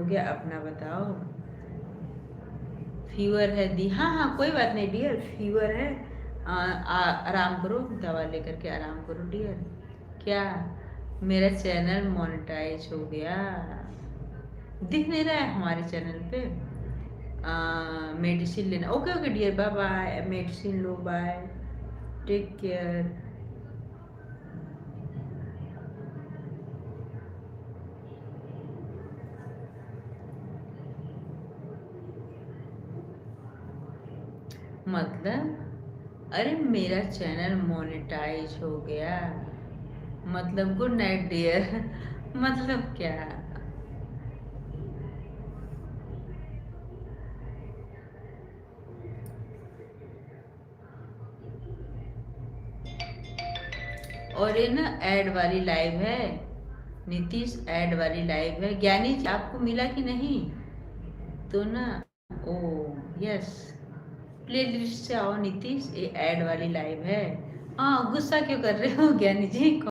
गया, अपना बताओ। फीवर है दी, हाँ हाँ कोई बात नहीं डियर, फीवर है, आराम करो, दवा लेकर के आराम करो डियर। क्या मेरा चैनल मोनेटाइज हो गया? दिख नहीं रहा है हमारे चैनल पे? मेडिसिन लेना, okay okay dear, bye bye, medicine लो, बाय, टेक केयर। मतलब अरे मेरा चैनल मोनेटाइज हो गया, मतलब गुड नाइट डियर। मतलब क्या? और ये ना ऐड वाली लाइव है, नीतीश ऐड वाली लाइव है। ज्ञानी जी आपको मिला कि नहीं? तो ना, ओ यस, प्ले लिस्ट से आओ नीतीश, ये ऐड वाली लाइव है। हाँ गुस्सा क्यों कर रहे हो ज्ञानी जी?